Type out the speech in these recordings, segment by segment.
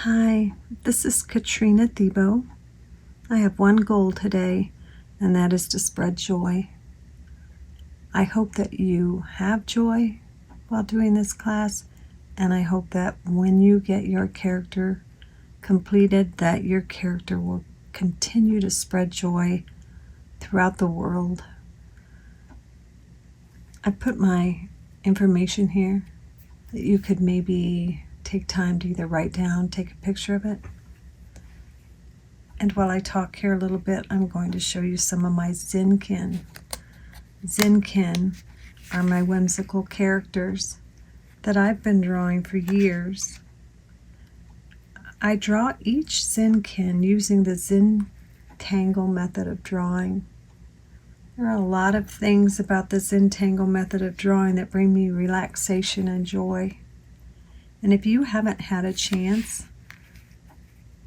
Hi, this is Katrina Thiebaut. I have one goal today, and that is to spread joy. I hope that you have joy while doing this class, and I hope that when you get your character completed, that your character will continue to spread joy throughout the world. I put my information here that you could maybe take time to either write down, take a picture of it. And while I talk here a little bit, I'm going to show you some of my Zenkin. Zenkin are my whimsical characters that I've been drawing for years. I draw each Zenkin using the Zentangle method of drawing. There are a lot of things about the Zentangle method of drawing that bring me relaxation and joy. And if you haven't had a chance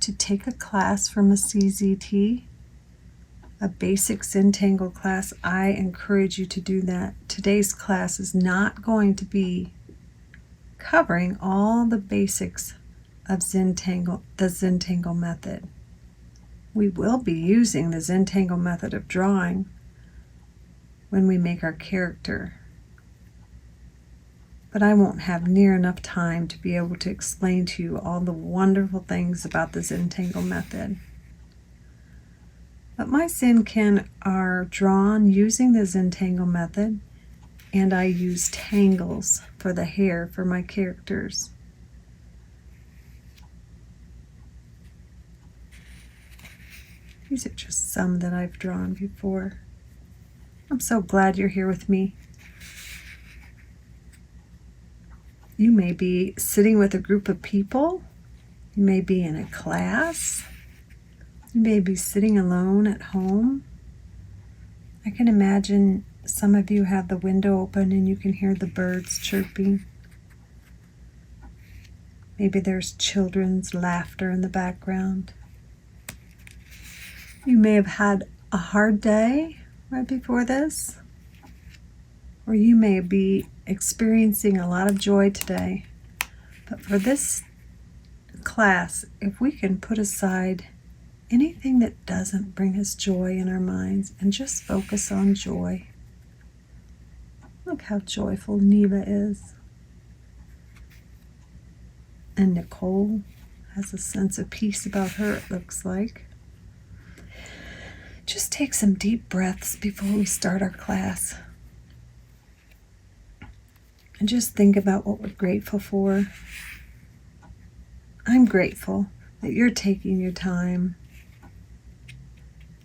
to take a class from a CZT, a basic Zentangle class, I encourage you to do that. Today's class is not going to be covering all the basics of Zentangle, the Zentangle method. We will be using the Zentangle method of drawing when we make our character, but I won't have near enough time to be able to explain to you all the wonderful things about the Zentangle method. But my Zenkin are drawn using the Zentangle method, and I use tangles for the hair for my characters. These are just some that I've drawn before. I'm so glad you're here with me. You may be sitting with a group of people. You may be in a class. You may be sitting alone at home. I can imagine some of you have the window open and you can hear the birds chirping. Maybe there's children's laughter in the background. You may have had a hard day right before this, or you may be experiencing a lot of joy today. But for this class, if we can put aside anything that doesn't bring us joy in our minds and just focus on joy. Look how joyful Neva is. And Nicole has a sense of peace about her, it looks like. Just take some deep breaths before we start our class. And just think about what we're grateful for. I'm grateful that you're taking your time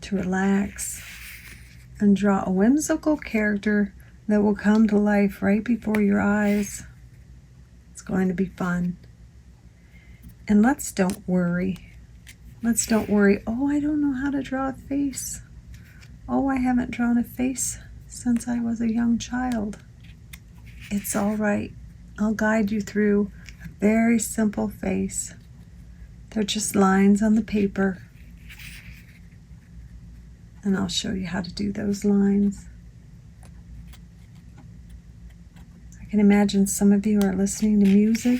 to relax and draw a whimsical character that will come to life right before your eyes. It's going to be fun. And let's don't worry. Let's don't worry, oh, I don't know how to draw a face. Oh, I haven't drawn a face since I was a young child. It's all right. I'll guide you through a very simple face. They're just lines on the paper. And I'll show you how to do those lines. I can imagine some of you are listening to music.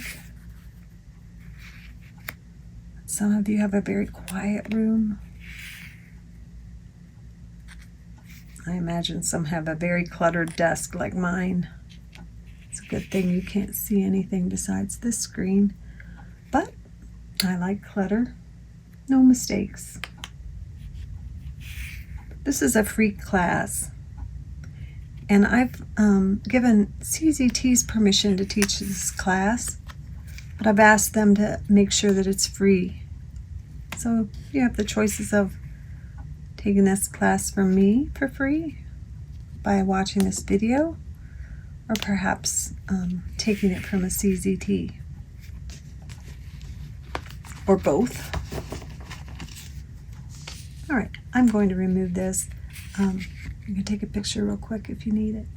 Some of you have a very quiet room. I imagine some have a very cluttered desk like mine. It's a good thing you can't see anything besides this screen. But I like clutter. No mistakes. This is a free class. And I've given CZT's permission to teach this class, but I've asked them to make sure that it's free. So you have the choices of taking this class from me for free by watching this video, or perhaps taking it from a CZT, or both. All right, I'm going to remove this. You can take a picture real quick if you need it.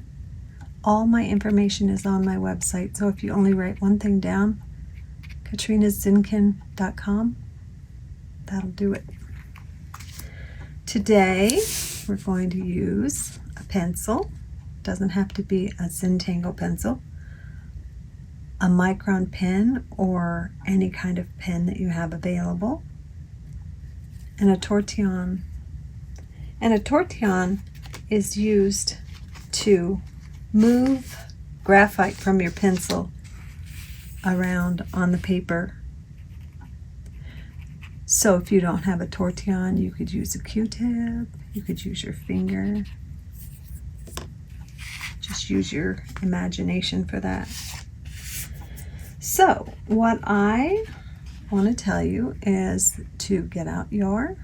All my information is on my website, so if you only write one thing down, katrinazenkin.com, that'll do it. Today, we're going to use a pencil. Doesn't have to be a Zentangle pencil. a micron pen or any kind of pen that you have available, and a tortillon. And a tortillon is used to move graphite from your pencil around on the paper. So if you don't have a tortillon, you could use a Q-tip, you could use your finger. Just use your imagination for that. So what I want to tell you is to get out your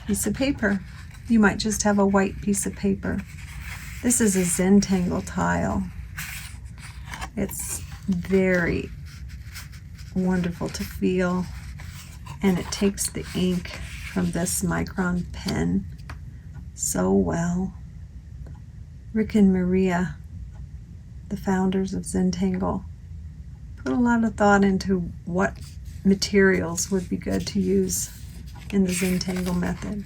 piece of paper. You might just have a white piece of paper. This is a Zentangle tile. It's very wonderful to feel, and it takes the ink from this micron pen so well. Rick and Maria, the founders of Zentangle, put a lot of thought into what materials would be good to use in the Zentangle method.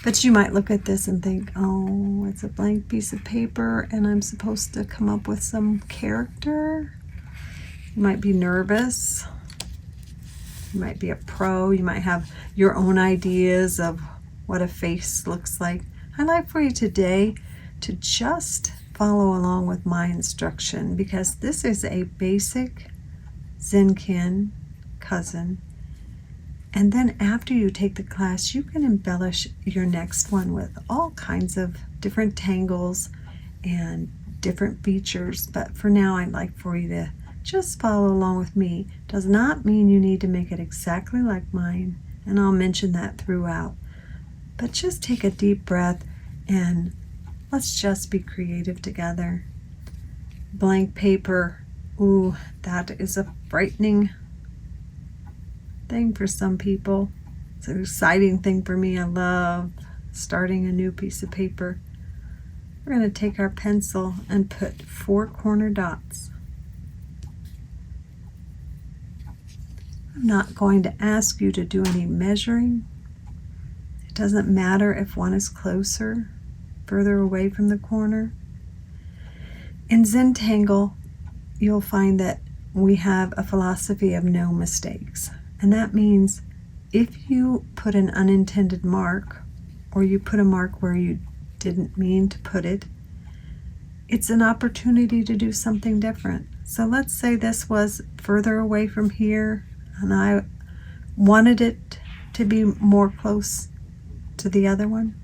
But you might look at this and think, oh, it's a blank piece of paper and I'm supposed to come up with some character. You might be nervous. You might be a pro. You might have your own ideas of what a face looks like. I'd like for you today to just follow along with my instruction, because this is a basic Zenkin cousin. And then after you take the class, you can embellish your next one with all kinds of different tangles and different features. But for now, I'd like for you to just follow along with me. Does not mean you need to make it exactly like mine, and I'll mention that throughout. But just take a deep breath and let's just be creative together. Blank paper, ooh, that is a frightening thing for some people. It's an exciting thing for me. I love starting a new piece of paper. We're going to take our pencil and put 4 corner dots. I'm not going to ask you to do any measuring. It doesn't matter if one is closer, further away from the corner. In Zentangle, you'll find that we have a philosophy of no mistakes. And that means if you put an unintended mark, or you put a mark where you didn't mean to put it, it's an opportunity to do something different. So let's say this was further away from here, and I wanted it to be more close to the other one.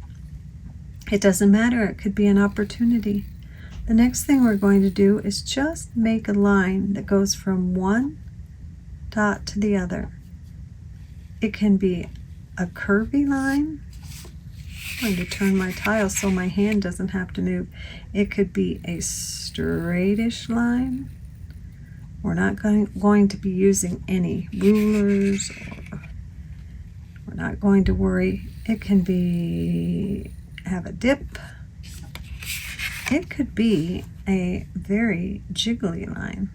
It doesn't matter, it could be an opportunity. The next thing we're going to do is just make a line that goes from one dot to the other. It can be a curvy line. I'm going to turn my tile so my hand doesn't have to move. It could be a straightish line. We're not going to be using any rulers, or we're not going to worry. It can be have a dip. It could be a very jiggly line.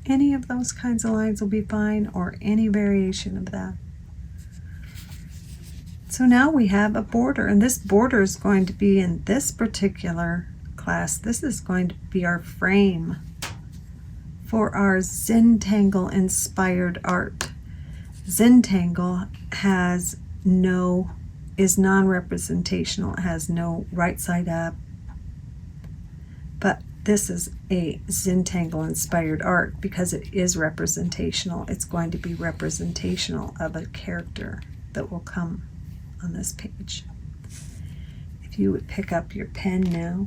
Any of those kinds of lines will be fine, or any variation of that. So now we have a border, and this border is going to be in this particular class. This is going to be our frame for our Zentangle inspired art. Zentangle is non-representational. It has no right side up, but this is a Zentangle inspired art because it is representational. It's going to be representational of a character that will come on this page. If you would pick up your pen now.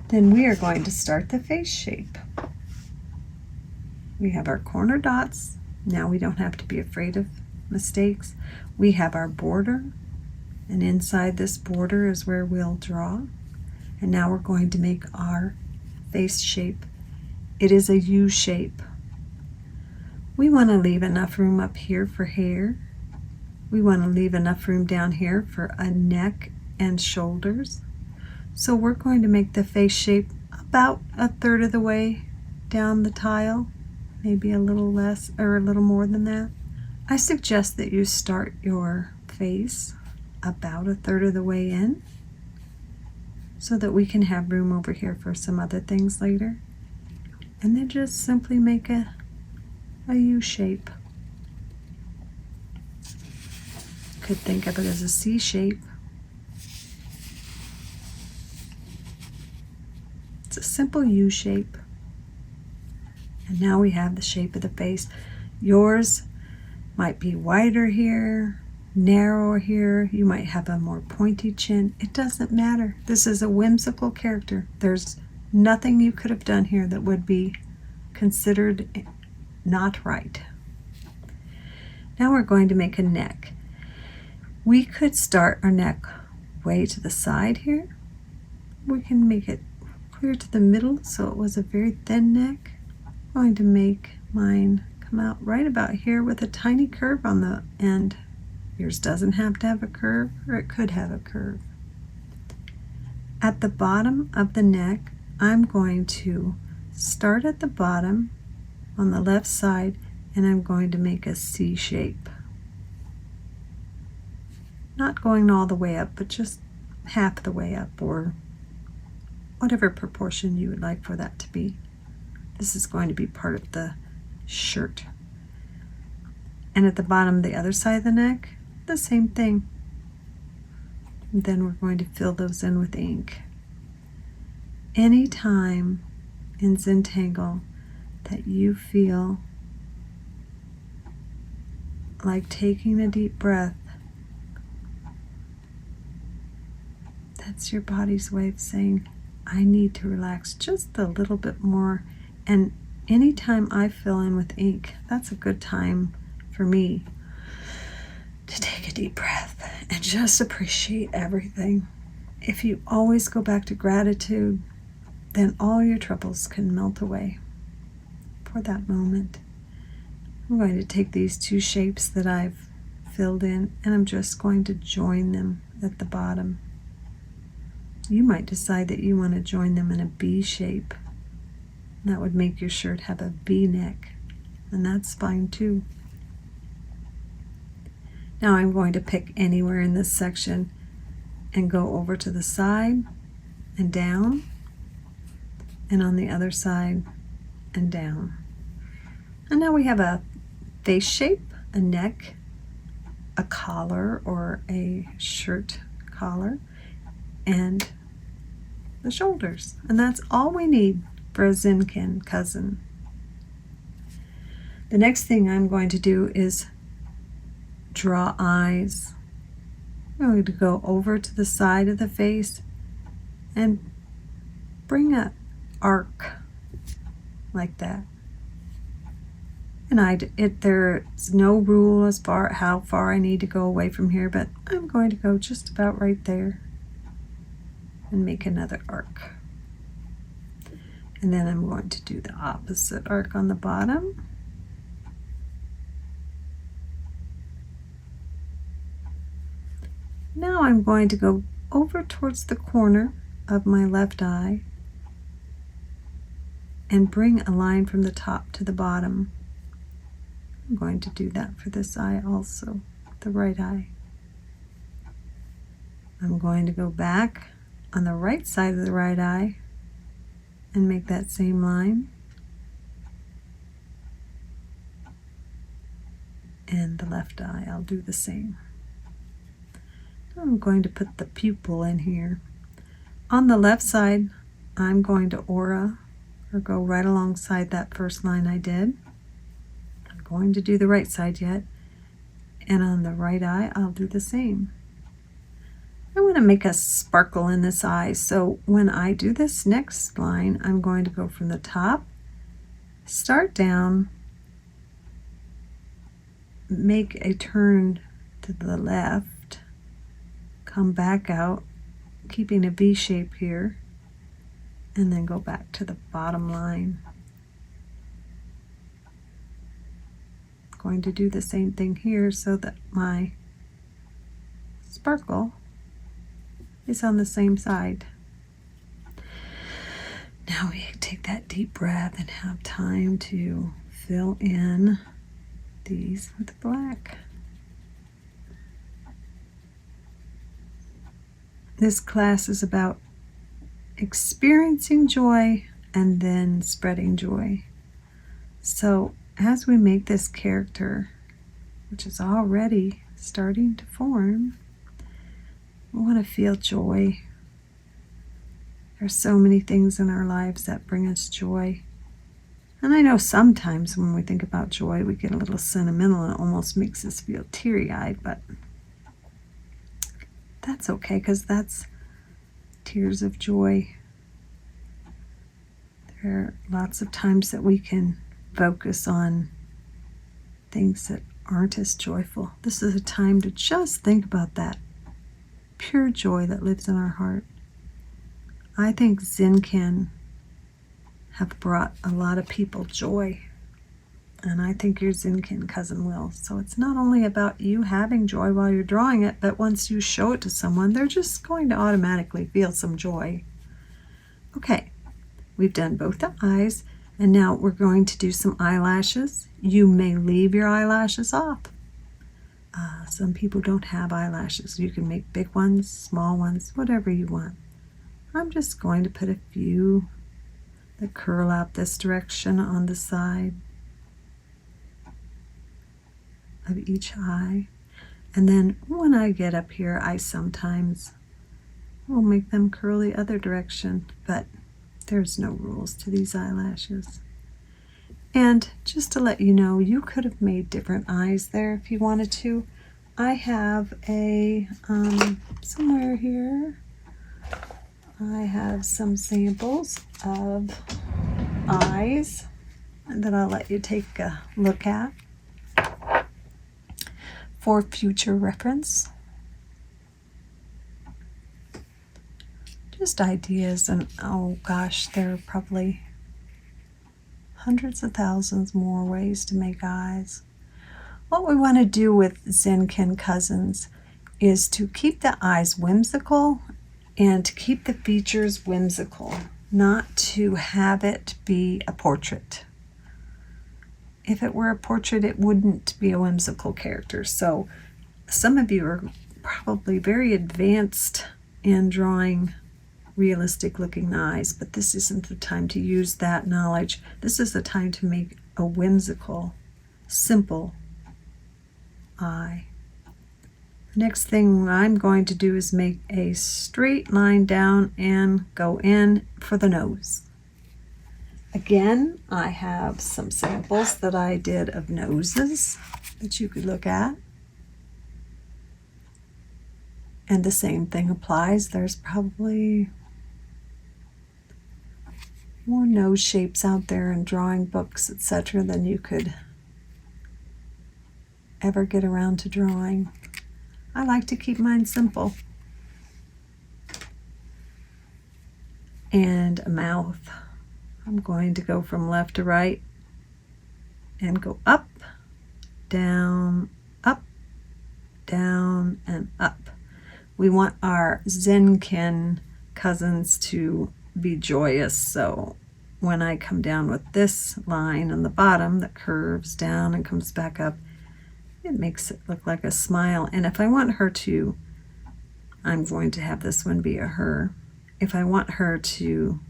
Then we are going to start the face shape. We have our corner dots. Now we don't have to be afraid of mistakes. We have our border, and inside this border is where we'll draw. And now we're going to make our face shape. It is a U shape. We want to leave enough room up here for hair. We want to leave enough room down here for a neck and shoulders. So we're going to make the face shape about 1/3 of the way down the tile, maybe a little less or a little more than that. I suggest that you start your face about a third of the way in so that we can have room over here for some other things later. And then just simply make a U shape. Could think of it as a C shape. It's a simple U shape. And now we have the shape of the face. Yours might be wider here, narrower here. You might have a more pointy chin. It doesn't matter. This is a whimsical character. There's nothing you could have done here that would be considered not right. Now we're going to make a neck. We could start our neck way to the side here. We can make it clear to the middle so it was a very thin neck. I'm going to make mine come out right about here with a tiny curve on the end. Yours doesn't have to have a curve, or it could have a curve. At the bottom of the neck, I'm going to start at the bottom on the left side, and I'm going to make a C shape. Not going all the way up, but just half the way up, or whatever proportion you would like for that to be. This is going to be part of the shirt. And at the bottom, the other side of the neck, the same thing. And then we're going to fill those in with ink. Anytime in Zentangle that you feel like taking a deep breath, that's your body's way of saying, I need to relax just a little bit more. And anytime I fill in with ink, that's a good time for me to take a deep breath and just appreciate everything. If you always go back to gratitude, then all your troubles can melt away for that moment. I'm going to take these two shapes that I've filled in, and I'm just going to join them at the bottom. You might decide that you want to join them in a B shape. That would make your shirt have a V neck, and that's fine too. Now I'm going to pick anywhere in this section and go over to the side and down, and on the other side and down. And now we have a face shape, a neck, a collar or a shirt collar, and the shoulders. And that's all we need for a Zenkin cousin. The next thing I'm going to do is draw eyes. I'm going to go over to the side of the face and bring an arc like that. And there's no rule as far how far I need to go away from here, but I'm going to go just about right there and make another arc. And then I'm going to do the opposite arc on the bottom. Now I'm going to go over towards the corner of my left eye and bring a line from the top to the bottom. I'm going to do that for this eye also, the right eye. I'm going to go back on the right side of the right eye and make that same line. And the left eye, I'll do the same. I'm going to put the pupil in here. On the left side, I'm going to aura, or go right alongside that first line I did. I'm going to do the right side yet. And on the right eye, I'll do the same. I want to make a sparkle in this eye, so when I do this next line, I'm going to go from the top, start down, make a turn to the left, come back out, keeping a V shape here, and then go back to the bottom line. Going to do the same thing here so that my sparkle is on the same side. Now we take that deep breath and have time to fill in these with the black. This class is about experiencing joy and then spreading joy. So as we make this character, which is already starting to form, we want to feel joy. There's so many things in our lives that bring us joy. And I know sometimes when we think about joy, we get a little sentimental and it almost makes us feel teary-eyed, but that's okay, because that's tears of joy. There are lots of times that we can focus on things that aren't as joyful. This is a time to just think about that pure joy that lives in our heart. I think Zenkin have brought a lot of people joy, and I think your Zenkin cousin will. So it's not only about you having joy while you're drawing it, but once you show it to someone, they're just going to automatically feel some joy. Okay, we've done both the eyes, and now we're going to do some eyelashes. You may leave your eyelashes off. Some people don't have eyelashes. You can make big ones, small ones, whatever you want. I'm just going to put a few that curl out this direction on the side of each eye. And then when I get up here, I sometimes will make them curl the other direction, but there's no rules to these eyelashes. And just to let you know, you could have made different eyes there if you wanted to. I have a, somewhere here, I have some samples of eyes that I'll let you take a look at for future reference. Just ideas, and oh gosh, there are probably hundreds of thousands more ways to make eyes. What we want to do with Zenkin cousins is to keep the eyes whimsical and to keep the features whimsical, not to have it be a portrait. If it were a portrait, it wouldn't be a whimsical character. So some of you are probably very advanced in drawing realistic looking eyes, but this isn't the time to use that knowledge. This is the time to make a whimsical, simple eye. The next thing I'm going to do is make a straight line down and go in for the nose. Again, I have some samples that I did of noses that you could look at. And the same thing applies. There's probably more nose shapes out there in drawing books, etc., than you could ever get around to drawing. I like to keep mine simple. And a mouth. I'm going to go from left to right and go up, down, and up. We want our Zenkin cousins to be joyous, so when I come down with this line on the bottom that curves down and comes back up, it makes it look like a smile. And if I want her to, I'm going to have this one be a her. If I want her to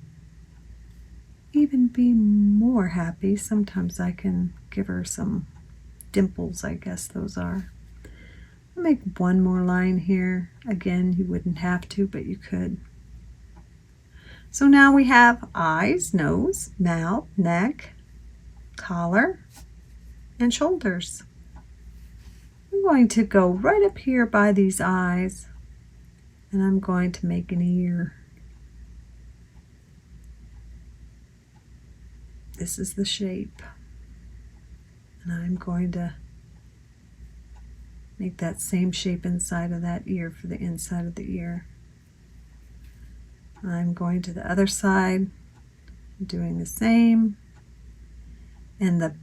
even be more happy, sometimes I can give her some dimples, I guess those are. I'll make one more line here. Again, you wouldn't have to, but you could. So now we have eyes, nose, mouth, neck, collar, and shoulders. I'm going to go right up here by these eyes, and I'm going to make an ear. This is the shape, and I'm going to make that same shape inside of that ear for the inside of the ear. I'm going to the other side, doing the same. And the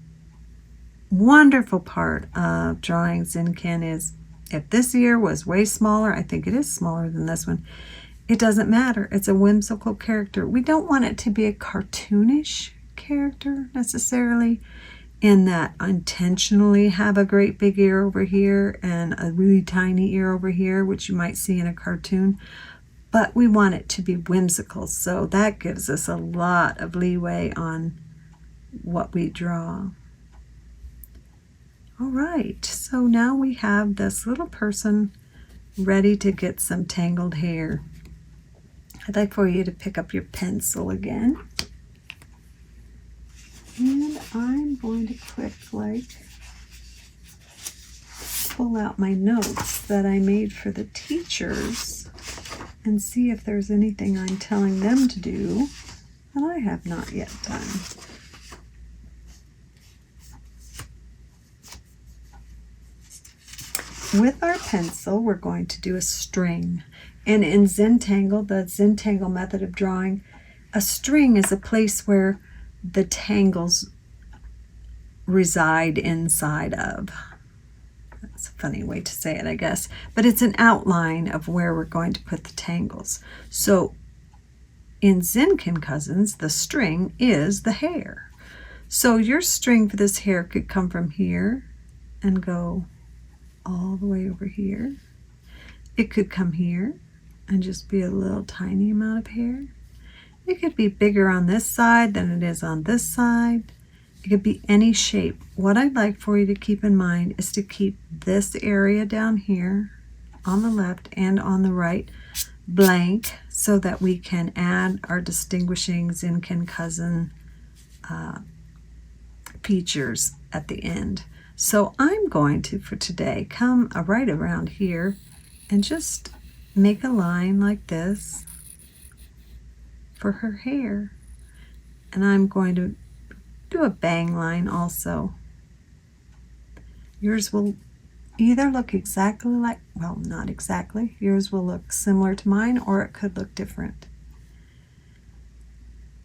wonderful part of drawing Zenkin is, if this ear was way smaller, I think it is smaller than this one, it doesn't matter. It's a whimsical character. We don't want it to be a cartoonish character necessarily. in that I intentionally have a great big ear over here and a really tiny ear over here, which you might see in a cartoon, but we want it to be whimsical, so that gives us a lot of leeway on what we draw. All right, so now we have this little person ready to get some tangled hair. I'd like for you to pick up your pencil again. And I'm going to quick pull out my notes that I made for the teachers and see if there's anything I'm telling them to do that I have not yet done. With our pencil, we're going to do a string. And in Zentangle, the Zentangle method of drawing, a string is a place where the tangles reside inside of. That's a funny way to say it, I guess. But it's an outline of where we're going to put the tangles. So in Zenkin Cousins, the string is the hair. So your string for this hair could come from here and go all the way over here. It could come here and just be a little tiny amount of hair. It could be bigger on this side than it is on this side. It could be any shape. What I'd like for you to keep in mind is to keep this area down here on the left and on the right blank so that we can add our distinguishing Zenkin cousin features at the end. So I'm going to, for today, come right around here and just make a line like this for her hair. And I'm going to do a bang line also. Yours will either look exactly like, well, not exactly. Yours will look similar to mine, or it could look different.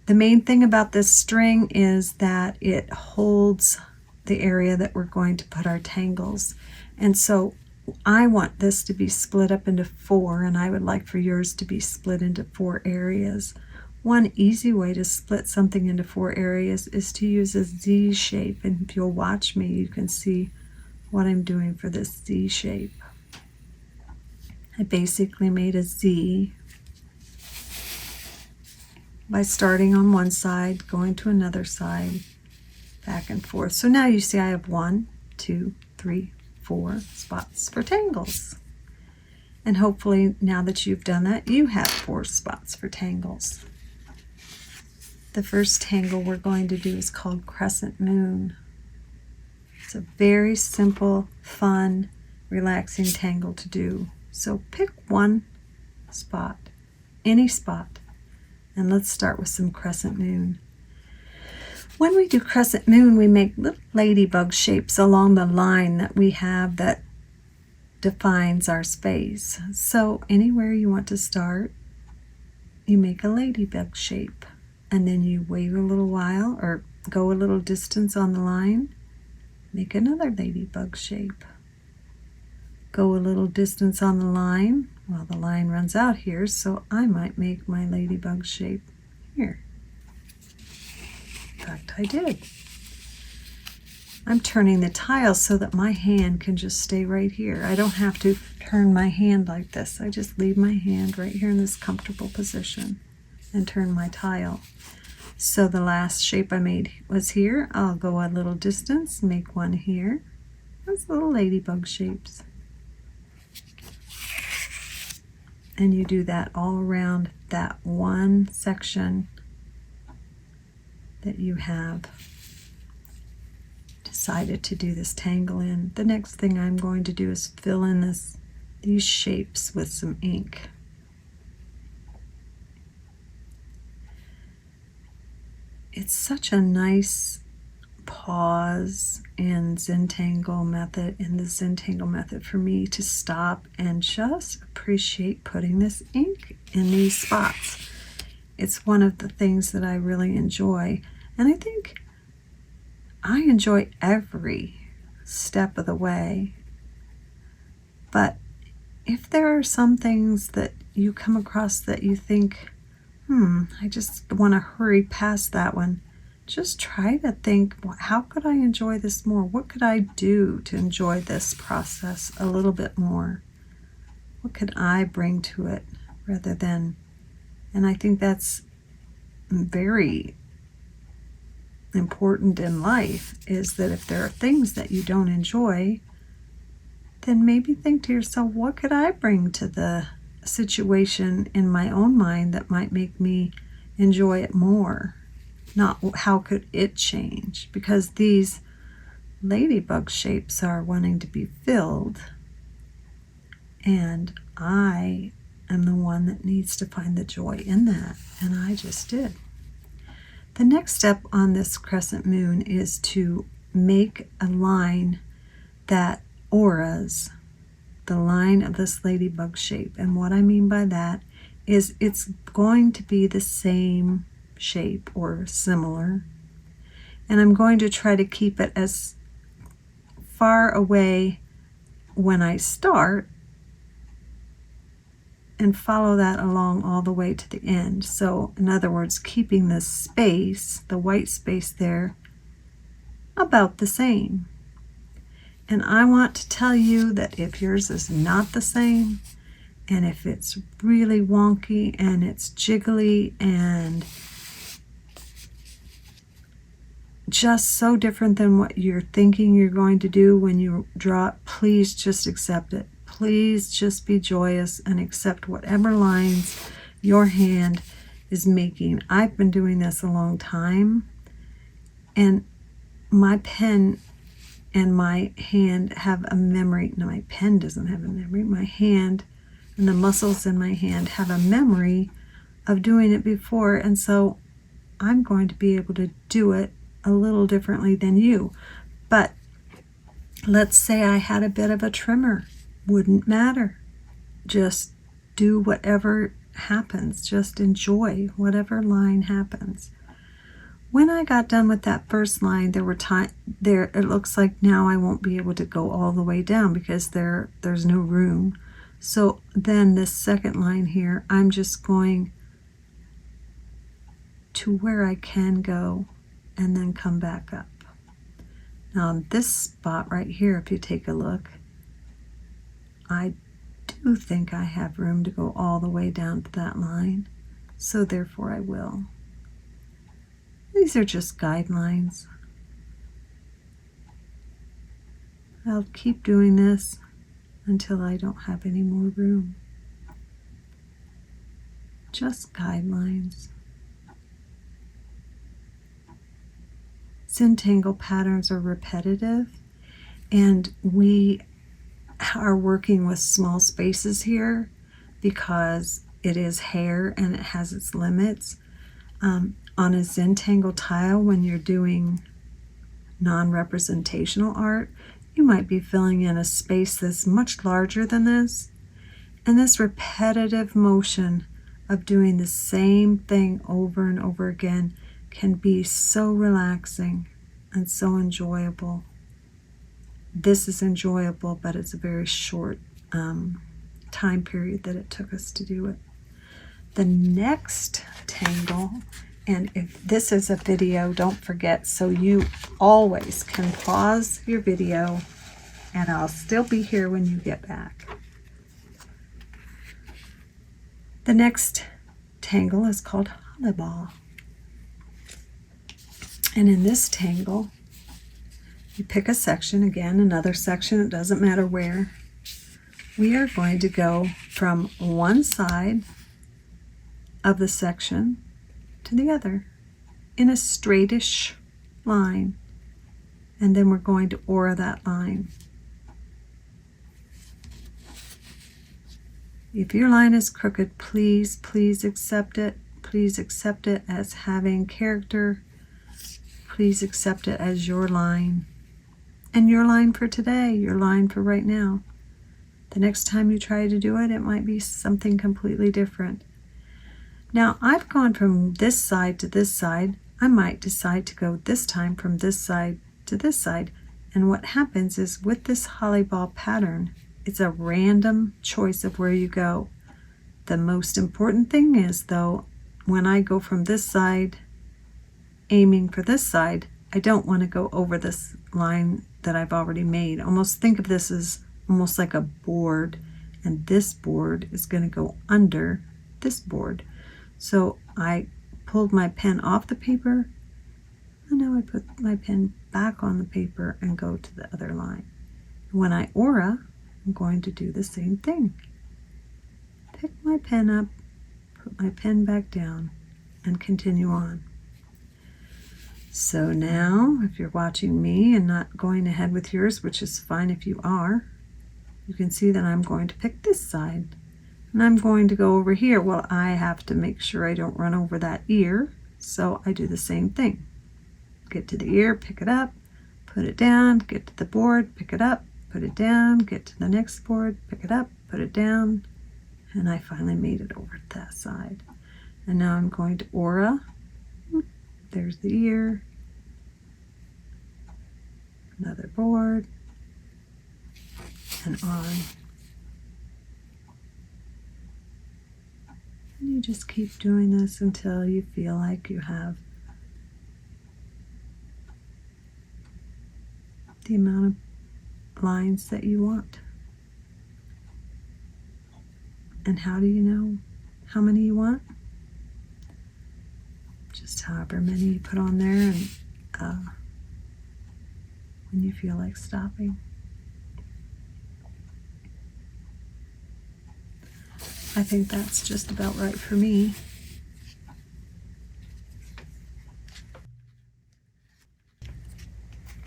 The main thing about this string is that it holds the area that we're going to put our tangles. And so I want this to be split up into 4, and I would like for yours to be split into 4 areas. One easy way to split something into 4 areas is to use a Z shape, and if you'll watch me, you can see what I'm doing for this Z shape. I basically made a Z by starting on one side, going to another side, back and forth. So now you see I have 1, 2, 3, 4 spots for tangles. And hopefully now that you've done that, you have 4 spots for tangles. The first tangle we're going to do is called Crescent Moon. It's a very simple, fun, relaxing tangle to do. So pick one spot, any spot, and let's start with some Crescent Moon. When we do Crescent Moon, we make little ladybug shapes along the line that we have that defines our space. So anywhere you want to start, you make a ladybug shape. And then you wait a little while or go a little distance on the line, make another ladybug shape. Go a little distance on the line. Well, the line runs out here, so I might make my ladybug shape here. In fact, I did. I'm turning the tile so that my hand can just stay right here. I don't have to turn my hand like this. I just leave my hand right here in this comfortable position and turn my tile. So the last shape I made was here. I'll go a little distance, make one here. Those little ladybug shapes. And you do that all around that one section that you have decided to do this tangle in. The next thing I'm going to do is fill in these shapes with some ink. It's such a nice pause in Zentangle method for me to stop and just appreciate putting this ink in these spots. It's one of the things that I really enjoy, and I think I enjoy every step of the way. But if there are some things that you come across that you think, I just want to hurry past that one, just try to think, how could I enjoy this more? What could I do to enjoy this process a little bit more? What could I bring to it rather than, and I think that's very important in life, is that if there are things that you don't enjoy, then maybe think to yourself, what could I bring to the situation in my own mind that might make me enjoy it more? Not how could it change? Because these ladybug shapes are wanting to be filled, and I am the one that needs to find the joy in that, and I just did. The next step on this crescent moon is to make a line that auras the line of this ladybug shape. And what I mean by that is it's going to be the same shape or similar. And I'm going to try to keep it as far away when I start and follow that along all the way to the end. So in other words, keeping the space, the white space there, about the same. And I want to tell you that if yours is not the same, and if it's really wonky and it's jiggly and just so different than what you're thinking you're going to do when you draw it, please just accept it. Please just be joyous and accept whatever lines your hand is making. I've been doing this a long time, and my pen and my hand have a memory. No, my pen doesn't have a memory. My hand and the muscles in my hand have a memory of doing it before, and so I'm going to be able to do it a little differently than you. But let's say I had a bit of a tremor. Wouldn't matter. Just do whatever happens. Just enjoy whatever line happens. When I got done with that first line, there were there. It looks like now I won't be able to go all the way down because there's no room. So then this second line here, I'm just going to where I can go and then come back up. Now this spot right here, if you take a look, I do think I have room to go all the way down to that line, so therefore I will. These are just guidelines. I'll keep doing this until I don't have any more room. Just guidelines. Zentangle patterns are repetitive, and we are working with small spaces here because it is hair and it has its limits. On a Zentangle tile, when you're doing non-representational art, you might be filling in a space that's much larger than this, and this repetitive motion of doing the same thing over and over again can be so relaxing and so enjoyable. This is enjoyable, but it's a very short time period that it took us to do it. The next tangle, and if this is a video, don't forget, so you always can pause your video and I'll still be here when you get back. The next tangle is called Volleyball. And in this tangle, you pick a section, again, another section, it doesn't matter where. We are going to go from one side of the section to the other in a straightish line, and then we're going to aura that line. If your line is crooked, please accept it. Please accept it as having character. Please accept it as your line. And your line for today, your line for right now. The next time you try to do it, it might be something completely different. Now, I've gone from this side to this side. I might decide to go this time from this side to this side. And what happens is with this volleyball pattern, it's a random choice of where you go. The most important thing is, though, when I go from this side aiming for this side, I don't want to go over this line that I've already made. Almost think of this as almost like a board, and this board is going to go under this board. So I pulled my pen off the paper, and now I put my pen back on the paper and go to the other line. When I aura, I'm going to do the same thing. Pick my pen up, put my pen back down, and continue on. So now, if you're watching me and not going ahead with yours, which is fine if you are, you can see that I'm going to pick this side. And I'm going to go over here. Well, I have to make sure I don't run over that ear, so I do the same thing. Get to the ear, pick it up, put it down, get to the board, pick it up, put it down, get to the next board, pick it up, put it down, and I finally made it over to that side. And now I'm going to aura. There's the ear, another board, and on. And you just keep doing this until you feel like you have the amount of lines that you want. And how do you know how many you want? Just however many you put on there, and when you feel like stopping. I think that's just about right for me.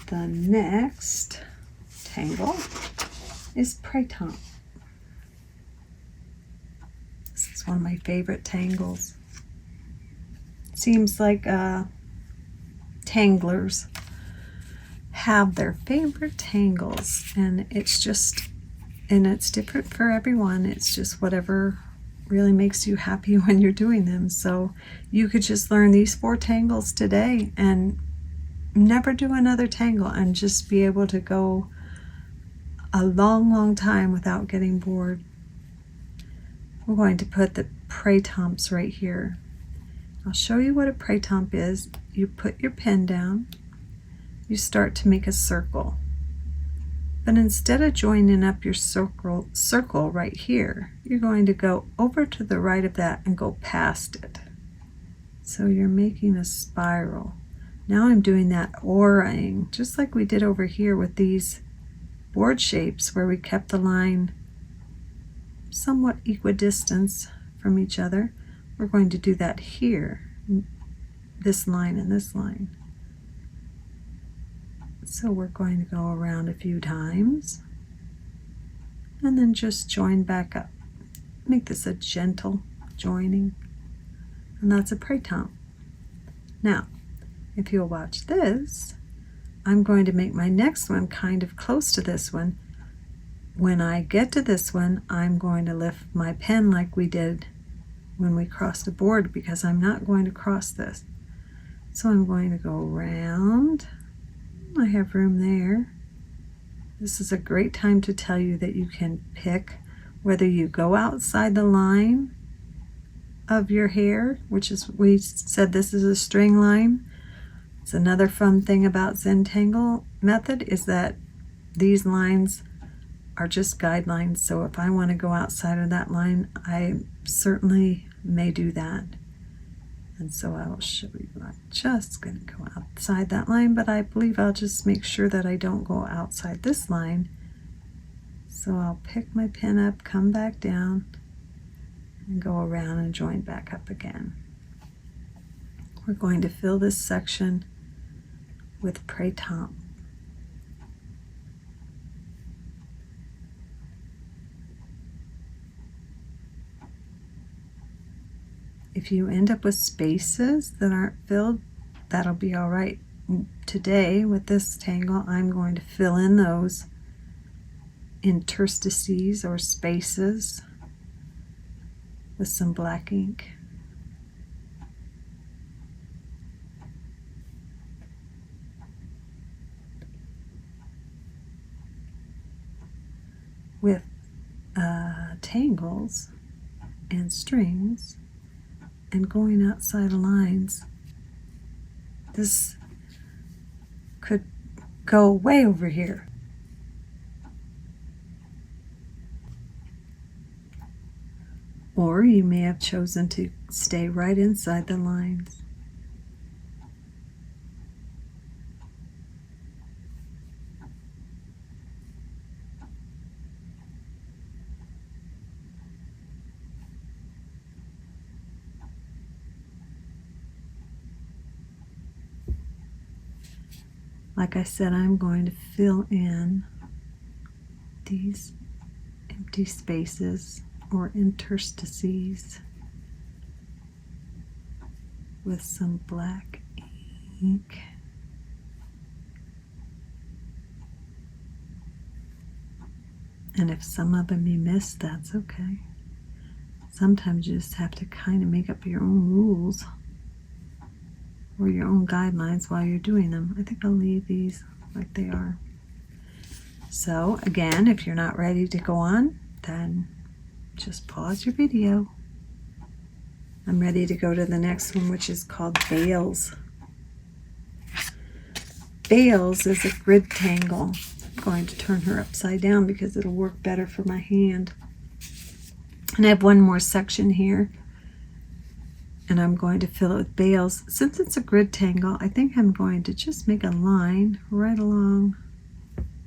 The next tangle is Printemps. This is one of my favorite tangles. Seems like tanglers have their favorite tangles, and it's different for everyone. It's just whatever really makes you happy when you're doing them. So you could just learn these 4 tangles today and never do another tangle and just be able to go a long time without getting bored. We're going to put the Printemps right here. I'll show you what a Printemps is. You put your pen down, you start to make a circle. But instead of joining up your circle right here, you're going to go over to the right of that and go past it. So you're making a spiral. Now I'm doing that auraing, just like we did over here with these board shapes where we kept the line somewhat equidistant from each other. We're going to do that here, this line and this line. So we're going to go around a few times and then just join back up. Make this a gentle joining, and that's a Printemps. Now, if you'll watch this, I'm going to make my next one kind of close to this one. When I get to this one, I'm going to lift my pen like we did when we crossed a board, because I'm not going to cross this. So I'm going to go around. I have room there. This is a great time to tell you that you can pick whether you go outside the line of your hair, which is, we said this is a string line. It's another fun thing about Zentangle method is that these lines are just guidelines. So if I want to go outside of that line, I certainly may do that. And so I will show you, I'm just going to go outside that line, but I believe I'll just make sure that I don't go outside this line. So I'll pick my pen up, come back down, and go around and join back up again. We're going to fill this section with Printemps. If you end up with spaces that aren't filled, that'll be all right. Today with this tangle, I'm going to fill in those interstices or spaces with some black ink. With tangles and strings and going outside of lines, this could go way over here. Or you may have chosen to stay right inside the lines. Like I said, I'm going to fill in these empty spaces or interstices with some black ink. And if some of them you miss, that's okay. Sometimes you just have to kind of make up your own rules or your own guidelines while you're doing them. I think I'll leave these like they are. So again, if you're not ready to go on, then just pause your video. I'm ready to go to the next one, which is called Veils. Veils is a grid tangle. I'm going to turn her upside down because it'll work better for my hand. And I have one more section here, and I'm going to fill it with veils. Since it's a grid tangle, I think I'm going to just make a line right along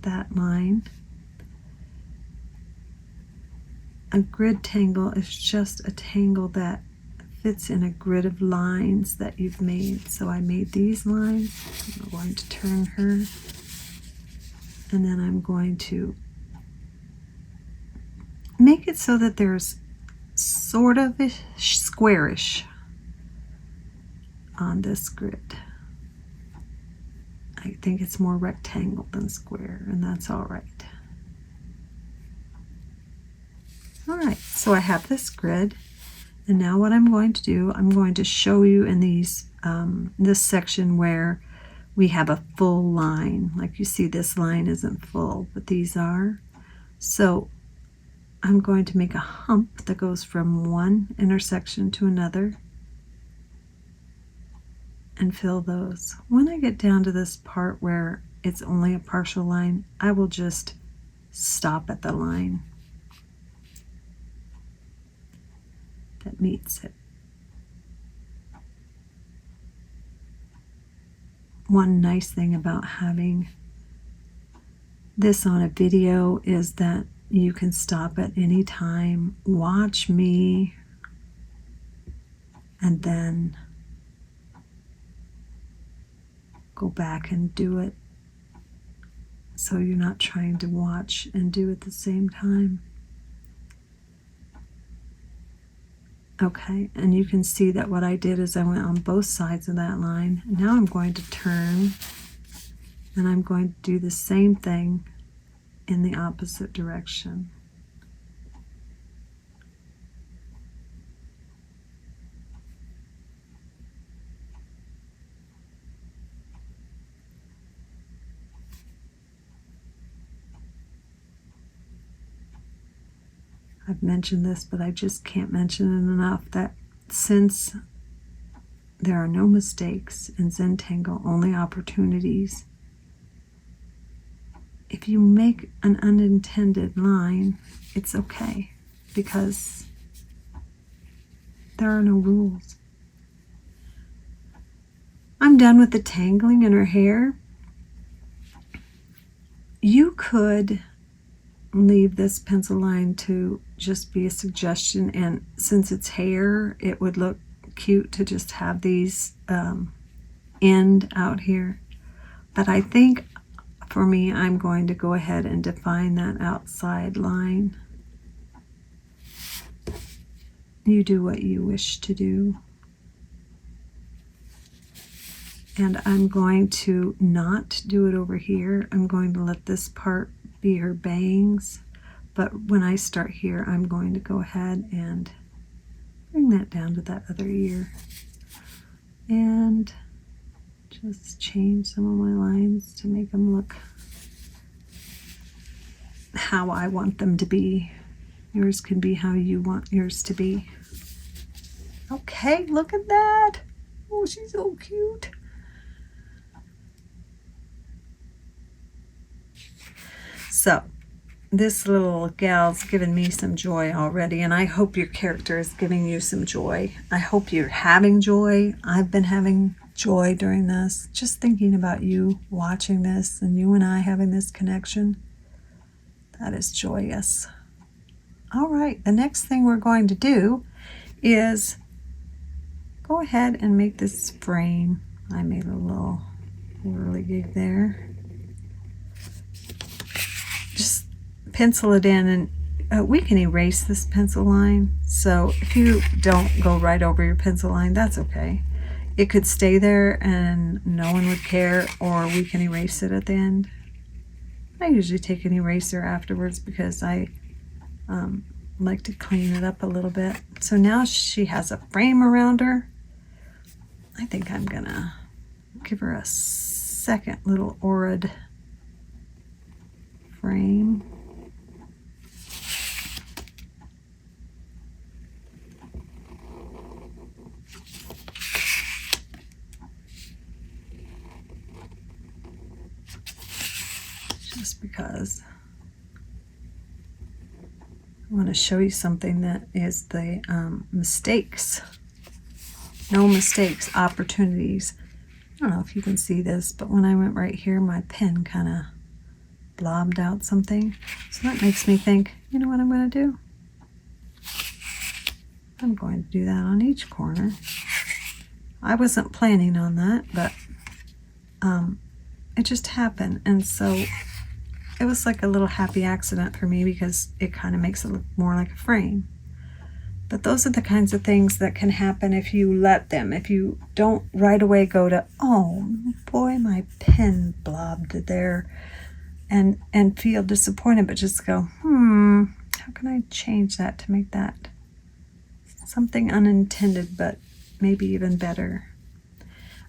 that line. A grid tangle is just a tangle that fits in a grid of lines that you've made. So I made these lines. I'm going to turn her, and then I'm going to make it so that there's sort of squarish on this grid. I think it's more rectangle than square, and that's all right. All right, so I have this grid, and now what I'm going to do, I'm going to show you in these this section where we have a full line. Like you see, this line isn't full, but these are. So I'm going to make a hump that goes from one intersection to another and fill those. When I get down to this part where it's only a partial line, I will just stop at the line that meets it. One nice thing about having this on a video is that you can stop at any time, watch me, and then go back and do it. So you're not trying to watch and do at the same time. Okay, and you can see that what I did is I went on both sides of that line. Now I'm going to turn, and I'm going to do the same thing in the opposite direction. I've mentioned this, but I just can't mention it enough that since there are no mistakes in Zentangle, only opportunities, if you make an unintended line, it's okay because there are no rules. I'm done with the tangling in her hair. You could leave this pencil line to just be a suggestion, and since it's hair, it would look cute to just have these end out here. But I think for me, I'm going to go ahead and define that outside line. You do what you wish to do. And I'm going to not do it over here. I'm going to let this part be her bangs. But when I start here, I'm going to go ahead and bring that down to that other ear. And just change some of my lines to make them look how I want them to be. Yours can be how you want yours to be. Okay, look at that. Oh, she's so cute. So this little gal's given me some joy already, and I hope your character is giving you some joy. I hope you're having joy. I've been having joy during this, just thinking about you watching this and you and I having this connection. That is joyous. All right, the next thing we're going to do is go ahead and make this frame. I made a little whirligig there. Just pencil it in, and we can erase this pencil line. So if you don't go right over your pencil line, that's okay. It could stay there and no one would care, or we can erase it at the end. I usually take an eraser afterwards because I like to clean it up a little bit. So now she has a frame around her. I think I'm gonna give her a second little aura'd frame. Just because I want to show you something that is the mistakes. No mistakes, opportunities. I don't know if you can see this, but when I went right here, my pen kind of blobbed out something. So that makes me think, you know what I'm going to do? I'm going to do that on each corner. I wasn't planning on that, but it just happened. And so it was like a little happy accident for me because it kind of makes it look more like a frame. But those are the kinds of things that can happen if you let them. If you don't right away go to, oh boy, my pen blobbed there, and feel disappointed, but just go, how can I change that to make that something unintended, but maybe even better?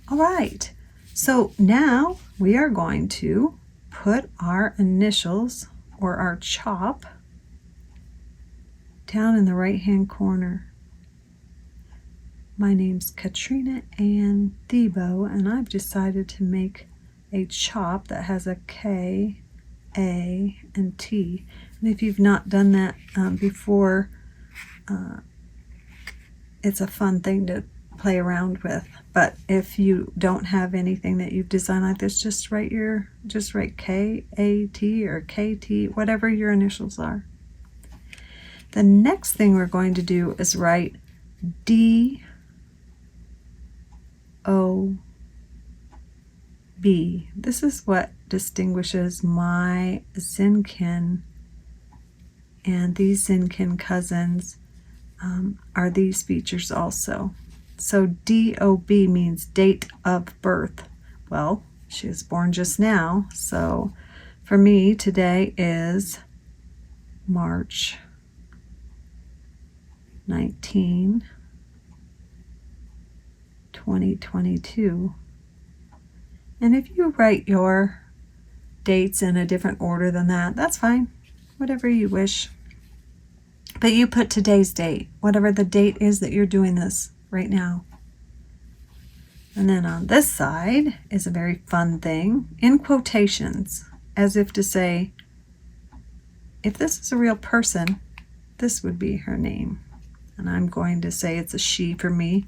All right, so now we are going to put our initials or our chop down in the right hand corner. My name's Katrina Thiebaut, and I've decided to make a chop that has a K, A, and T. And if you've not done that before, it's a fun thing to play around with. But if you don't have anything that you've designed like this, just write K, A, T, or K, T, whatever your initials are. The next thing we're going to do is write D, O, B. This is what distinguishes my Zenkin and these Zenkin cousins are these features also. So DOB means date of birth. Well, she was born just now, so for me today is March 19, 2022. And if you write your dates in a different order than that, that's fine, whatever you wish. But you put today's date, whatever the date is that you're doing this right now. And then on this side is a very fun thing, in quotations, as if to say, if this is a real person, this would be her name. And I'm going to say it's a she for me.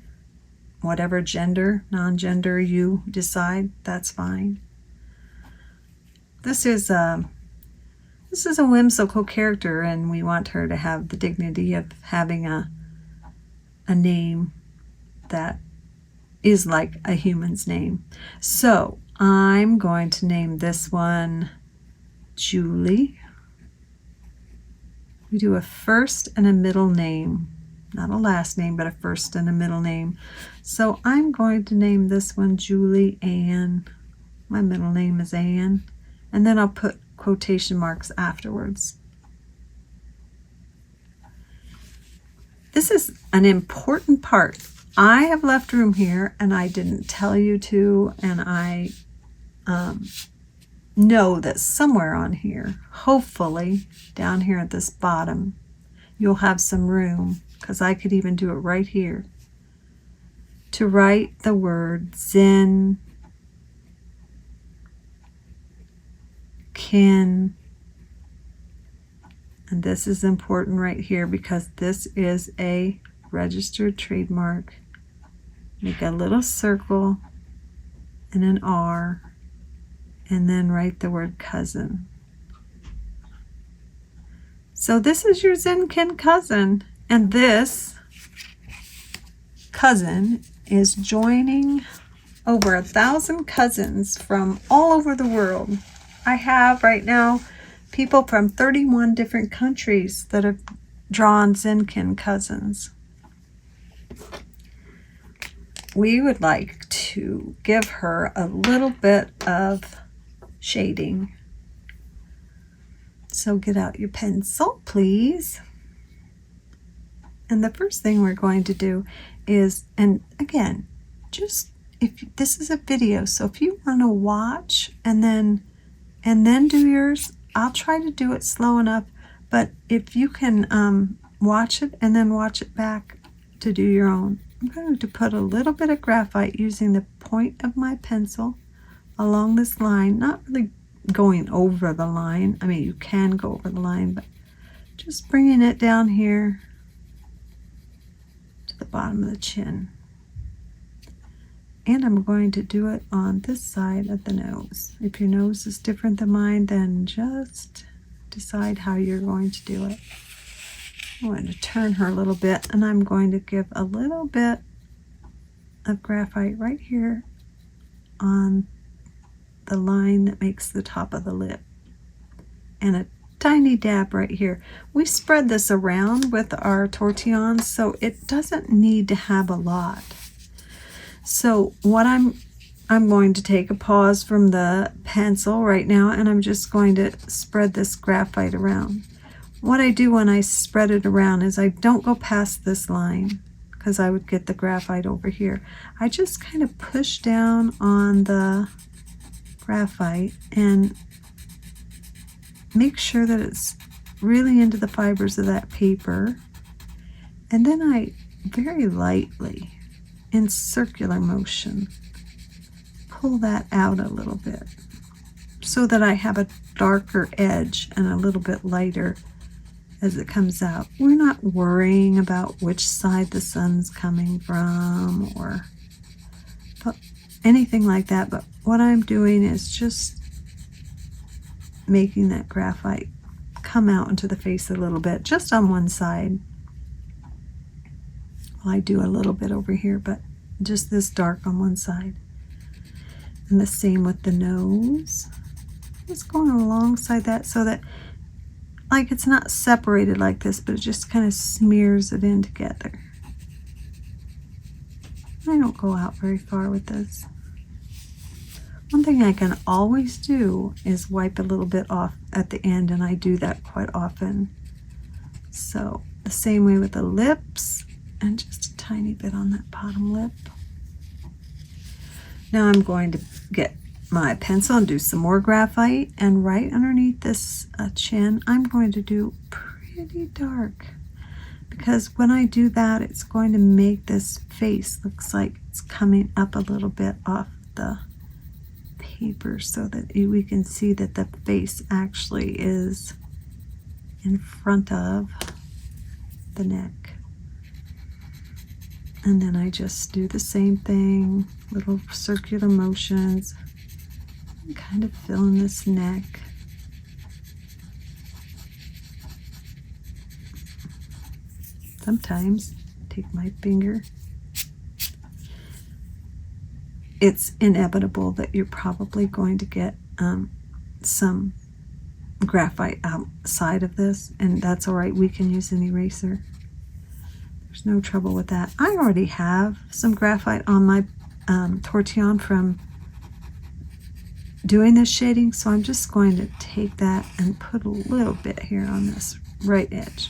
Whatever gender, non-gender you decide, that's fine. This is a whimsical character, and we want her to have the dignity of having a name that is like a human's name. So I'm going to name this one Julie. We do a first and a middle name, not a last name, but a first and a middle name. So I'm going to name this one Julie Ann. My middle name is Ann, and then I'll put quotation marks afterwards. This is an important part. I have left room here, and I didn't tell you to, and I know that somewhere on here, hopefully down here at this bottom, you'll have some room, because I could even do it right here, to write the word Zenkin And this is important right here because this is a registered trademark. Make a little circle and an R, and then write the word cousin. So this is your Zenkin cousin, and this cousin is joining over 1,000 cousins from all over the world. I have right now people from 31 different countries that have drawn Zenkin cousins. We would like to give her a little bit of shading. So get out your pencil, please. And the first thing we're going to do is, and again, just if this is a video, so if you want to watch and then do yours, I'll try to do it slow enough, but if you can watch it and then watch it back to do your own. I'm going to put a little bit of graphite using the point of my pencil along this line, not really going over the line. I mean, you can go over the line, but just bringing it down here to the bottom of the chin. And I'm going to do it on this side of the nose. If your nose is different than mine, then just decide how you're going to do it. I'm going to turn her a little bit, and I'm going to give a little bit of graphite right here on the line that makes the top of the lip, and a tiny dab right here. We spread this around with our tortillons, so it doesn't need to have a lot. So what I'm going to take a pause from the pencil right now, and I'm just going to spread this graphite around. What I do when I spread it around is I don't go past this line because I would get the graphite over here. I just kind of push down on the graphite and make sure that it's really into the fibers of that paper. And then I very lightly, in circular motion, pull that out a little bit so that I have a darker edge and a little bit lighter as it comes out. We're not worrying about which side the sun's coming from or anything like that, but what I'm doing is just making that graphite come out into the face a little bit, just on one side. Well, I do a little bit over here, but just this dark on one side. And the same with the nose. Just going alongside that so that, like, it's not separated like this, but it just kind of smears it in together. I don't go out very far with this. One thing I can always do is wipe a little bit off at the end, and I do that quite often. So the same way with the lips, and just a tiny bit on that bottom lip. Now I'm going to get my pencil and do some more graphite, and right underneath this chin I'm going to do pretty dark, because when I do that it's going to make this face looks like it's coming up a little bit off the paper so that we can see that the face actually is in front of the neck. And then I just do the same thing, little circular motions, and kind of fill in this neck. Sometimes take my finger. It's inevitable that you're probably going to get some graphite outside of this, and that's all right. We can use an eraser. There's no trouble with that. I already have some graphite on my tortillon from doing this shading, so I'm just going to take that and put a little bit here on this right edge.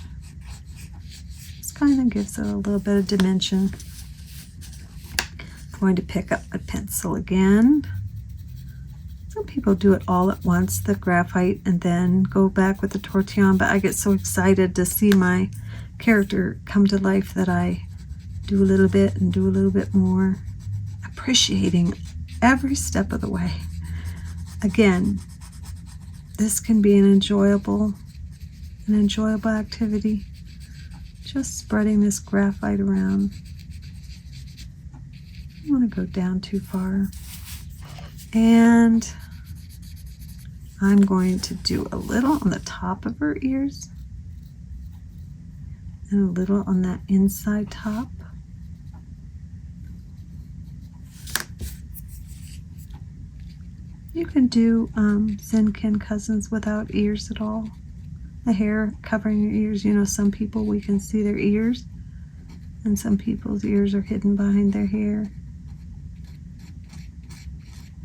This kind of gives it a little bit of dimension. I'm going to pick up my pencil again. Some people do it all at once, the graphite, and then go back with the tortillon, but I get so excited to see my character come to life that I do a little bit and do a little bit more, appreciating every step of the way. Again, this can be an enjoyable an enjoyable activity. Just spreading this graphite around. I don't want to go down too far. And I'm going to do a little on the top of her ears and a little on that inside top. You can do Zenkin cousins without ears at all. The hair covering your ears. You know, some people, we can see their ears, and some people's ears are hidden behind their hair.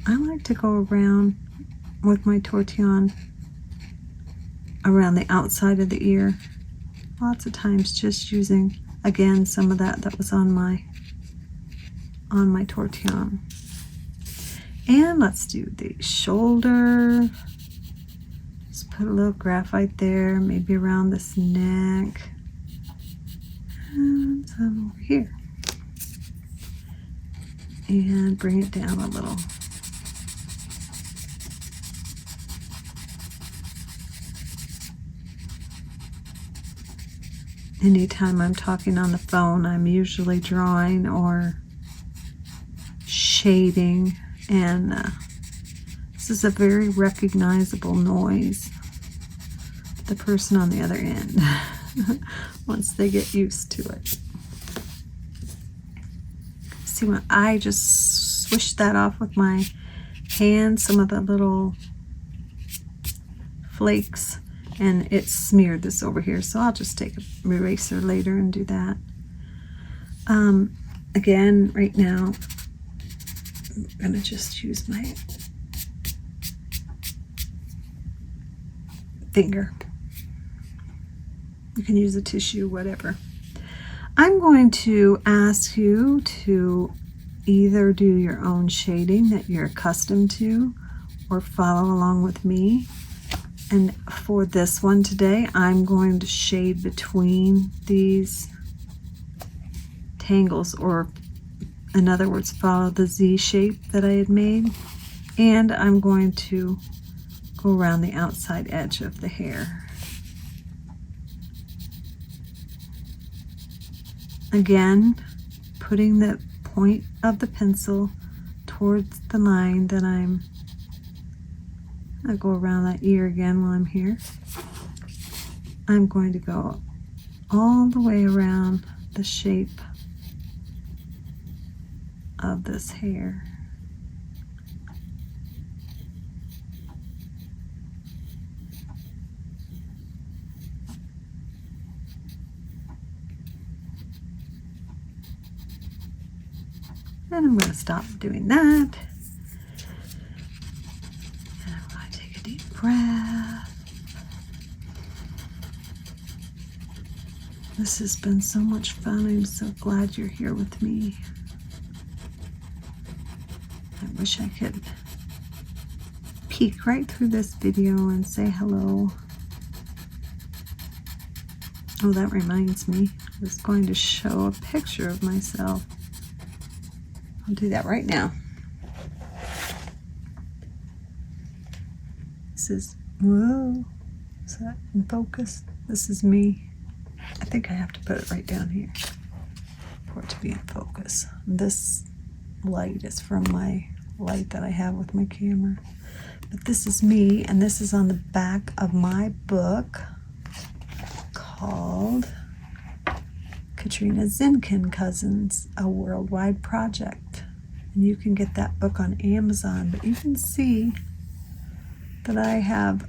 I like to go around with my tortillon around the outside of the ear. Lots of times just using, again, some of that was on my tortillon. And let's do the shoulder. Just put a little graphite there, maybe around this neck. And some over here. And bring it down a little. Anytime I'm talking on the phone, I'm usually drawing or shading, and this is a very recognizable noise. The person on the other end, once they get used to it. See, when I just swish that off with my hand, some of the little flakes, and it smeared this over here, so I'll just take an eraser later and do that. Again, right now, I'm gonna just use my finger. You can use a tissue, whatever. I'm going to ask you to either do your own shading that you're accustomed to or follow along with me. And for this one today, I'm going to shade between these tangles, or in other words, follow the Z shape that I had made. And I'm going to go around the outside edge of the hair. Again, putting the point of the pencil towards the line that I'll go around that ear again while I'm here. I'm going to go all the way around the shape of this hair. And I'm going to stop doing that. And I'm going to take a deep breath. This has been so much fun. I'm so glad you're here with me. I wish I could peek right through this video and say hello. Oh, that reminds me. I was going to show a picture of myself. I'll do that right now. This is, whoa, is that in focus? This is me. I think I have to put it right down here for it to be in focus. This light is from my light that I have with my camera. But this is me, and this is on the back of my book called Katrina Zenkin Cousins, A Worldwide Project. And you can get that book on Amazon, but you can see that I have,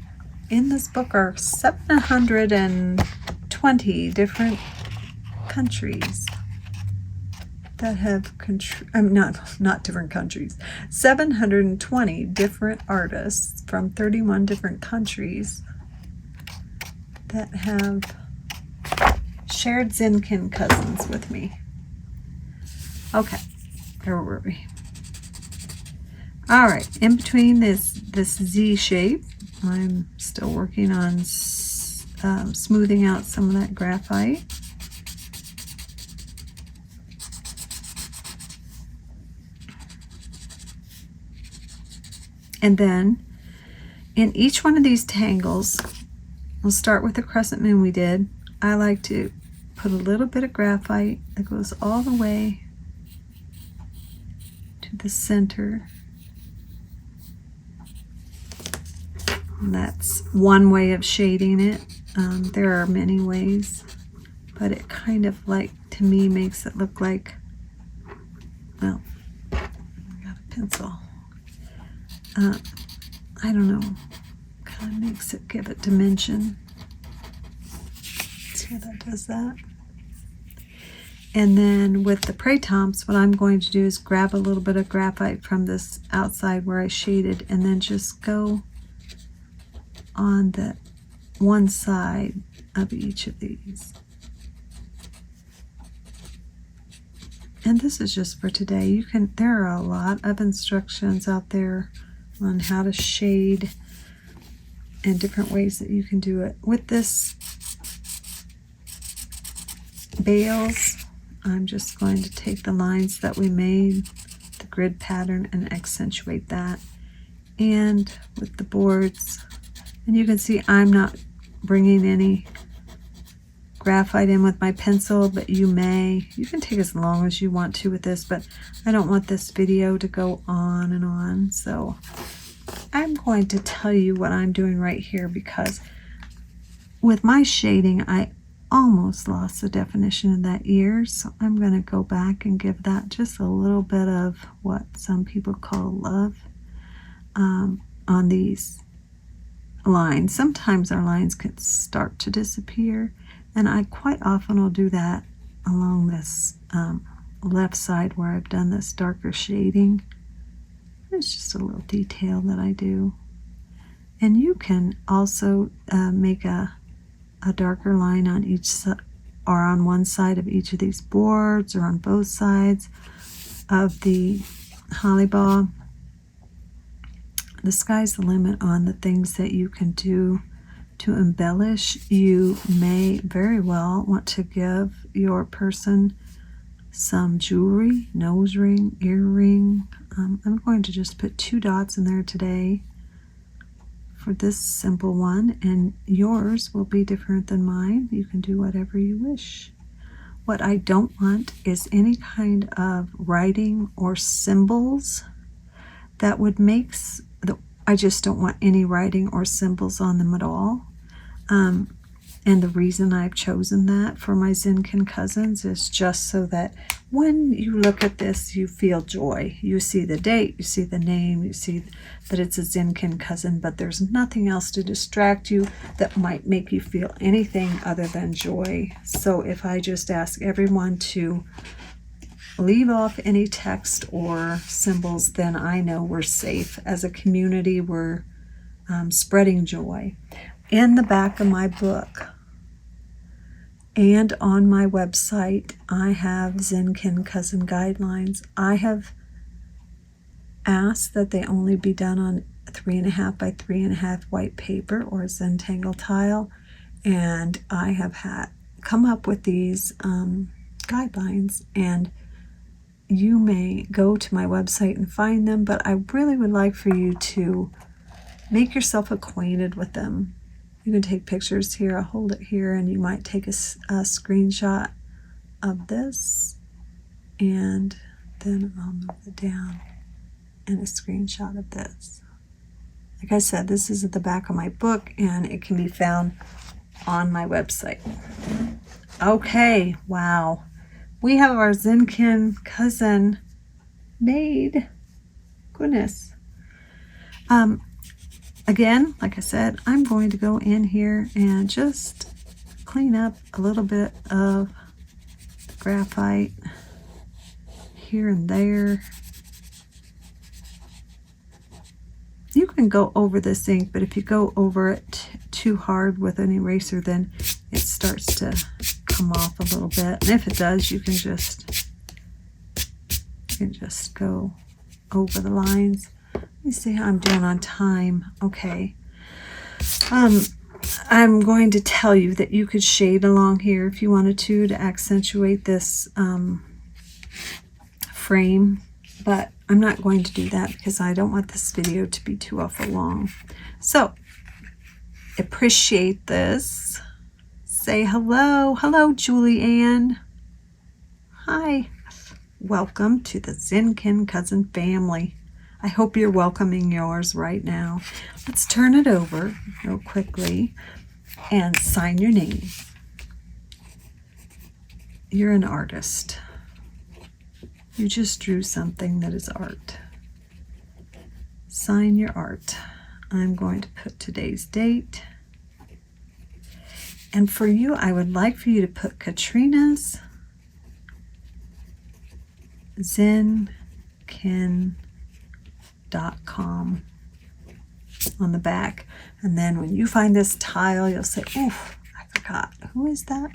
in this book are 720 different countries that have, not different countries, 720 different artists from 31 different countries that have shared Zenkin cousins with me. Okay, where were we? All right, in between this Z shape, I'm still working on smoothing out some of that graphite. And then in each one of these tangles, we'll start with the Crescent Moon we did. I like to put a little bit of graphite that goes all the way to the center. And that's one way of shading it. There are many ways, but it kind of like, to me, makes it look like, well, I got a pencil. I don't know, kind of makes it, give it dimension. See how that does that? And then with the Prey Tomps, what I'm going to do is grab a little bit of graphite from this outside where I shaded, and then just go on the one side of each of these. And this is just for today. You can, there are a lot of instructions out there on how to shade and different ways that you can do it. With this bales, I'm just going to take the lines that we made, the grid pattern, and accentuate that. And with the boards, and you can see I'm not bringing any graphite in with my pencil, but you can take as long as you want to with this, but I don't want this video to go on and on, so I'm going to tell you what I'm doing right here, because with my shading I almost lost the definition of that ear, so I'm going to go back and give that just a little bit of what some people call love on these lines. Sometimes our lines can start to disappear, and I quite often will do that along this left side where I've done this darker shading. It's just a little detail that I do. And you can also make a darker line on each side, or on one side of each of these boards, or on both sides of the holly ball. The sky's the limit on the things that you can do to embellish. You may very well want to give your person some jewelry, nose ring, earring. I'm going to just put 2 dots in there today for this simple one, and yours will be different than mine. You can do whatever you wish. What I don't want is any kind of writing or symbols that would make I just don't want any writing or symbols on them at all. And the reason I've chosen that for my Zenkin cousins is just so that when you look at this, you feel joy. You see the date, you see the name, you see that it's a Zenkin cousin, but there's nothing else to distract you that might make you feel anything other than joy. So if I just ask everyone to leave off any text or symbols, then I know we're safe. As a community, we're spreading joy. In the back of my book and on my website, I have Zenkin cousin guidelines. I have asked that they only be done on 3.5 by 3.5 white paper or Zentangle tile, and I have come up with these guidelines, and you may go to my website and find them, but I really would like for you to make yourself acquainted with them. You can take pictures here. I'll hold it here, and you might take a screenshot of this, and then I'll move it down, and a screenshot of this. Like I said, this is at the back of my book, and it can be found on my website. Okay, wow. We have our Zenkin cousin made. Goodness. Again, like I said, I'm going to go in here and just clean up a little bit of graphite here and there. You can go over this ink, but if you go over it too hard with an eraser, then it starts to come off a little bit. And if it does, you can just go over the lines. Let me see how I'm doing on time. Okay. I'm going to tell you that you could shade along here if you wanted to accentuate this frame, but I'm not going to do that because I don't want this video to be too awful long. So appreciate this. Say hello. Hello, Julie Ann. Hi. Welcome to the Zenkin cousin family. I hope you're welcoming yours right now. Let's turn it over real quickly and sign your name. You're an artist. You just drew something that is art. Sign your art. I'm going to put today's date. And for you, I would like for you to put Katrina's Zenkin.com on the back. And then when you find this tile, you'll say, oof, I forgot. Who is that?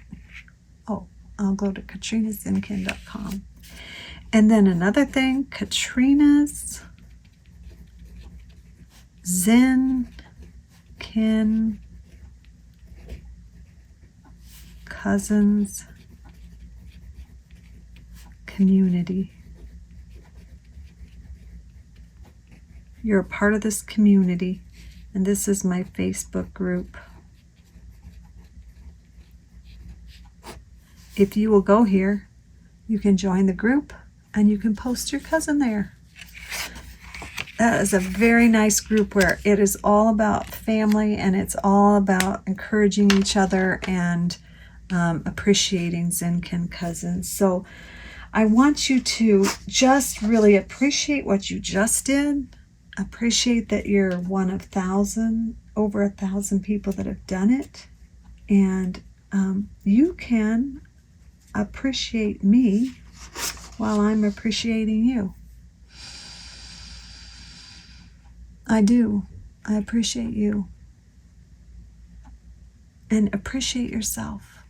Oh, I'll go to katrinazenkin.com. And then another thing, Katrina's Zenkin Cousins Community. You're a part of this community, and this is my Facebook group. If you will go here, you can join the group and you can post your cousin there. That is a very nice group where it is all about family and it's all about encouraging each other and appreciating Zenkin cousins. So I want you to just really appreciate what you just did. Appreciate that you're one of over 1,000 people that have done it. And you can appreciate me while I'm appreciating you. I do. I appreciate you. And appreciate yourself.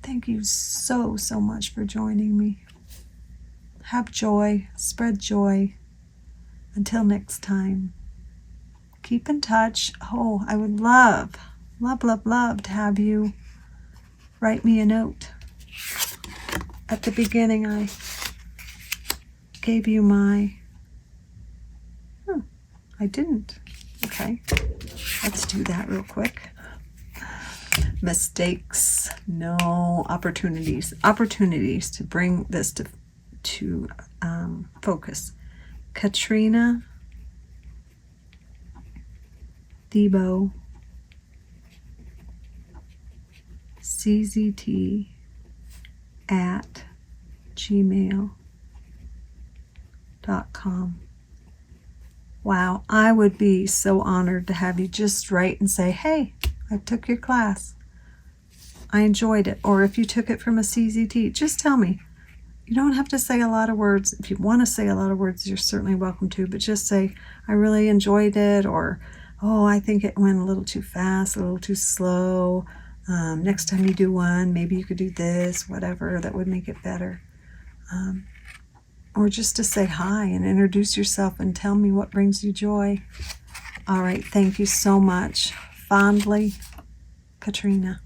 Thank you so, so much for joining me. Have joy. Spread joy. Until next time. Keep in touch. Oh, I would love to have you write me a note. At the beginning, I gave you my... I didn't. Okay. Let's do that real quick. Mistakes. No. Opportunities. Opportunities to bring this to focus. Katrina Thiebaut, CZT at gmail.com. Wow, I would be so honored to have you just write and say, hey, I took your class. I enjoyed it. Or if you took it from a CZT, just tell me. You don't have to say a lot of words. If you want to say a lot of words, you're certainly welcome to, but just say, I really enjoyed it, or, oh, I think it went a little too fast, a little too slow. Next time you do one, maybe you could do this, whatever, that would make it better. Or just to say hi and introduce yourself and tell me what brings you joy. All right, thank you so much. Fondly, Katrina.